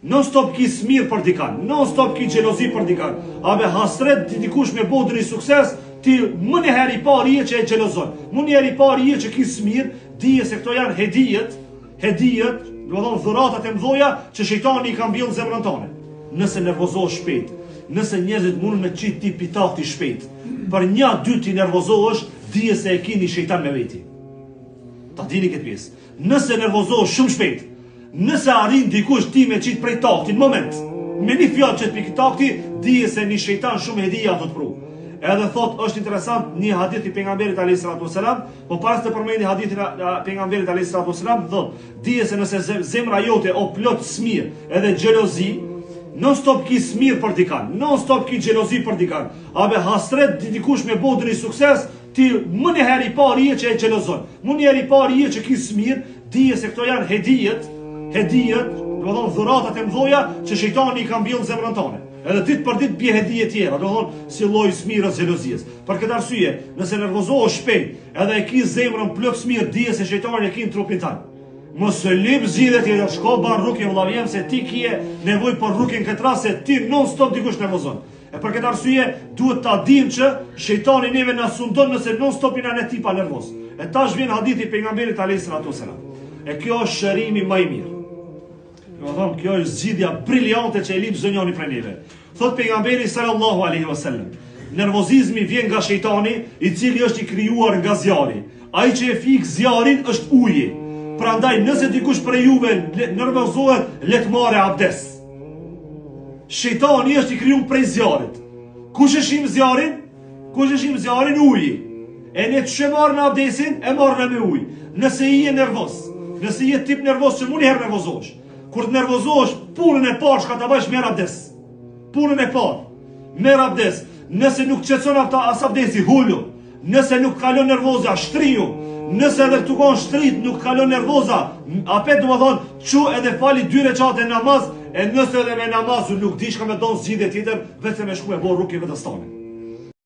non stop ki smir për dikan, non stop ki xhelozi për dikan. A be hasret ti dikush me bodri sukses, ti më një herë i pari që e xhelozon. Më një herë i pari që ki smir, dije se këto janë hedijet, do të thonë dhuratat e mëdha që shejtani i ka mbjellë zemrën tonë. Nëse nervozohesh shpejt, nëse njerëzit mundën me qit ti pitahti shpejt, për 1-2 ti nervozohesh, dije se e keni shejtan me veti. Ta dini këtë pjesë. Nëse nervozohesh shumë shpejt, nëse arrin dikush ti me qit prej tahti në moment, me një fjalë që të pikë tahti, dije se një shejtan shumë hedija do të pru. Edhe thot është interesant një hadith i pejgamberit alayhis salatu wasalam, po pas të përmendni hadithin e pejgamberit alayhis salatu wasalam, thot, dije se nëse zemra jote o plot smir edhe xhelozi, non stop ki smir për dikan, non stop ki xhelozi për dikan. A be hasret dikush me bodri sukses, ti më një herë i pari që e xhelozon. Më një herë i pari që ki smir, dije se këto janë hedijet, do të thonë dhuratat e mëdha që shejtani i ka mbjellë zemrën tonë. Edhe ditë për ditë bie hedije tjera, do të thonë si lloj smirës, xhelozisë. Për këtë arsye, nëse nervozohesh shpejt, edhe e ki zemrën plot smir, dije se shejtani e ki në trupin tënd. Mos e lip zgjidhjet e shko ban rrugën vëllavjem se ti kije nevojë për rrugën këtë rast se ti non stop dikush nervozon. E për këtë arsye duhet ta dimë që shejtani neve na sundon nëse non stop jena ne tipa nervoz. E tash vjen hadithi pejgamberit alayhis salatu wasalam. E kjo është shërimi më i mirë. Do të thonë kjo është zgjidhja briliante që e lip zonjani prej neve. Thot pejgamberi sallallahu alaihi wasallam, nervozizmi vjen nga shejtani, i cili është i krijuar nga zjarri. Ai që e fik zjarrin është uji. Prandaj nëse dikush prej juve nervozohet, le të marrë abdes. Shejtani është i krijuar prej zjarrit. Kush e shim zjarrin? Kush e shim zjarrin? Uji. E ne çe marrën abdesin, e marrën me ujë. Nëse i je nervoz, nëse je tip nervoz që mund herë nervozohesh. Kur të nervozohesh, punën e parë shka ta bësh merr abdes. Punën e parë, merr abdes. Nëse nuk qetson as abdesi, hulu. Nëse nuk kalon nervoza, shtriu. Nëse edhe këtu kon shtrit, nuk kalon nervoza, apet do të thonë, çu edhe fali 2 rekate namaz, e nëse edhe me namazu nuk di çka me don zgjidhje tjetër, vetëm me shku e bë rrugën vetë stone.